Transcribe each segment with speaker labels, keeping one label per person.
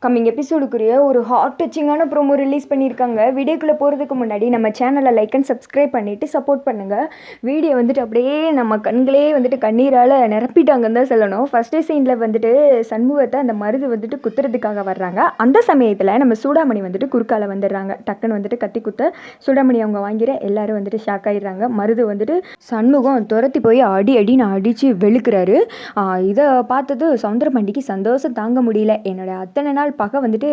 Speaker 1: Coming எபிசோடுக்குரிய ஒரு heart டச்சிங்கான promo release பண்ணியிருக்காங்க. வீடியோக்குள்ளே போகிறதுக்கு முன்னாடி நம்ம சேனலை லைக் அண்ட் சப்ஸ்கிரைப் பண்ணிவிட்டு சப்போர்ட் பண்ணுங்கள். வீடியோ வந்துட்டு அப்படியே நம்ம கண்களே வந்துட்டு கண்ணீரால் நிரப்பிட்டாங்கன்னு தான் சொல்லணும். ஃபஸ்ட்டே சீனில் வந்துட்டு சண்முகத்தை அந்த மருது வந்துட்டு குத்துறதுக்காக வர்றாங்க. அந்த சமயத்தில் நம்ம சூடாமணி வந்துட்டு குறுக்கால வந்துடுறாங்க. டக்குன்னு வந்துட்டு கத்தி குத்த சூடாமணி அவங்க வாங்கிற எல்லாரும் வந்துட்டு ஷாக் ஆகிடுறாங்க. மருது வந்துட்டு சண்முகம் துரத்தி போய் அடின்னு அடித்து வெளுக்கிறாரு. இதை பார்த்தது சவுந்தரபாண்டிக்கு சந்தோஷம் தாங்க முடியல. என்னோட அத்தனை நாள் பகை வந்துட்டு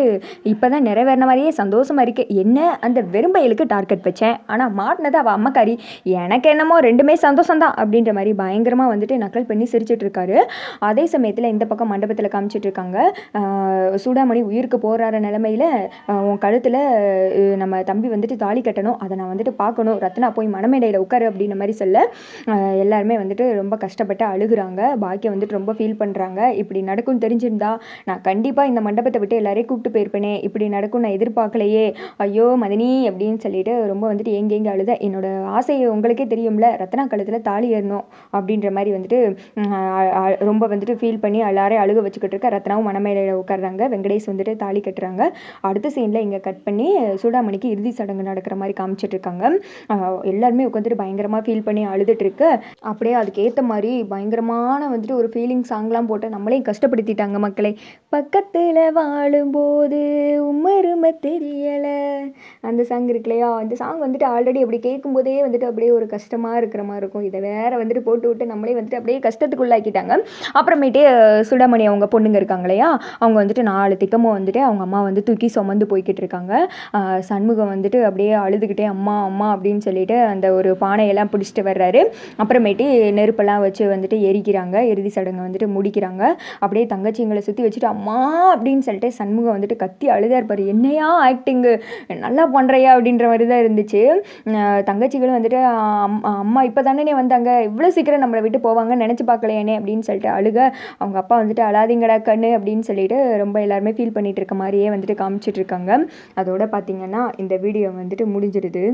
Speaker 1: இப்போ தான் நிறைவேறின மாதிரியே சந்தோஷமாக இருக்குது. என்ன அந்த வெறும்பயலுக்கு டார்கெட் வச்சேன், ஆனால் மாட்டினது அவள் அம்மாக்காரி. எனக்கு என்னமோ ரெண்டுமே சந்தோஷம்தான் அப்படின்ற மாதிரி பயங்கரமாக வந்துட்டு நக்கல் பண்ணி சிரிச்சிட்டு இருக்காரு. அதே சமயத்தில் இந்த பக்கம் மண்டபத்தில் காமிச்சிட்டு இருக்காங்க. சூடாமணி உயிருக்கு போராடுற நிலமையில் உன் கழுத்தில் நம்ம தம்பி வந்துட்டு தாலி கட்டணும், அதை நான் வந்துட்டு பார்க்கணும், ரத்னா போய் மணமேடையில் உட்காரு அப்படின்ற மாதிரி சொல்ல எல்லாருமே வந்துட்டு ரொம்ப கஷ்டப்பட்டு அழுகுறாங்க. பாக்கியம் வந்துட்டு ரொம்ப ஃபீல் பண்ணுறாங்க. இப்படி நடக்கும் தெரிஞ்சிருந்தா நான் கண்டிப்பாக இந்த மண்டபத்தை விட்டு எல்லாரையும் கூப்பிட்டு போயிருப்பேனே, இப்படி நடக்கும் நான் எதிர்பார்க்கலையே, ஐயோ மதினி அப்படின்னு சொல்லிட்டு ரொம்ப வந்துட்டு எங்கெங்கே அழுத. என்னோட ஆசையை உங்களுக்கே தெரியும்ல, ரத்னா கழுத்தில் தாலி ஏறணும் அப்படின்ற மாதிரி வந்துட்டு ரொம்ப வந்துட்டு ஃபீல் பண்ணி எல்லாரையும் அழுக வச்சுக்கிட்டு இருக்க. ரத்னாவும் மணமேடையில் உட்காடுறாங்க. வெங்கடேஷ் வந்துட்டு தாலி கட்டுறாங்க. அடுத்த சீனில் இங்கே கட் பண்ணி சூடாமணிக்கு இறுதி சடங்கு நடக்கிற மாதிரி காமிச்சிட்டு இருக்காங்க. எல்லாருமே உட்காந்துட்டு பயங்கரமாக ஃபீல் பண்ணி அழுதுட்டு இருக்கு. அப்படியே அதுக்கேற்ற மாதிரி பயங்கரமான வந்துட்டு ஒரு ஃபீலிங் சாங்லாம் போட்டு நம்மளையும் கஷ்டப்படுத்திட்டாங்க மக்களை. பக்கத்தில் வாழும்போது உம்மருமை தெரியலை, அந்த சாங் இருக்கு இல்லையா, அந்த சாங் வந்துட்டு ஆல்ரெடி அப்படி கேட்கும்போதே வந்துட்டு அப்படியே ஒரு கஷ்டமாக இருக்கிற மாதிரி இருக்கும். இதை வேற வந்துட்டு போட்டு விட்டு நம்மளே வந்துட்டு அப்படியே கஷ்டத்துக்குள்ளாக்கிட்டாங்க. அப்புறமேட்டு சுடாமணி அவங்க பொண்ணுங்க இருக்காங்க இல்லையா, அவங்க வந்துட்டு 4 திக்கமும் வந்துட்டு அவங்க அம்மா வந்து தூக்கி சுமந்து போய்கிட்டு இருக்காங்க. சண்முகம் வந்துட்டு அப்படியே அழுதுகிட்டே அம்மா அம்மா அப்படின்னு சொல்லிட்டு அந்த ஒரு பானையெல்லாம் பிடிச்சிட்டு வர்றாரு. அப்புறமேட்டு நெருப்பெல்லாம் வச்சு வந்துட்டு எரிக்கிறாங்க. இறுதி சடங்கை வந்துட்டு முடிக்கிறாங்க. அப்படியே தங்கச்சிங்களை சுற்றி வச்சுட்டு அம்மா அப்படின்னு சொல்லிட்டு சண்முகம் வந்துட்டு கத்தி அழுதா இருப்பார். என்னையா ஆக்டிங்கு, நல்லா பண்ணுறையா அப்படின்ற மாதிரி தான் இருந்துச்சு. தங்கச்சிகளும் வந்துட்டு அம்மா இப்போ தானே வந்தாங்க, இவ்வளோ சீக்கிரம் நம்மளை விட்டு போவாங்கன்னு நினச்சி பார்க்கலையானே அப்படின்னு சொல்லிட்டு அழுக. அவங்க அப்பா வந்துட்டு அழாதீங்கடா கண்ணு அப்படின்னு சொல்லிட்டு ரொம்ப எல்லாருமே ஃபீல் பண்ணிட்டு இருக்க மாதிரியே வந்துட்டு காமிச்சிட்டு இருக்காங்க. அதோட பார்த்தீங்கன்னா இந்த வீடியோ வந்துட்டு முடிஞ்சிடுது.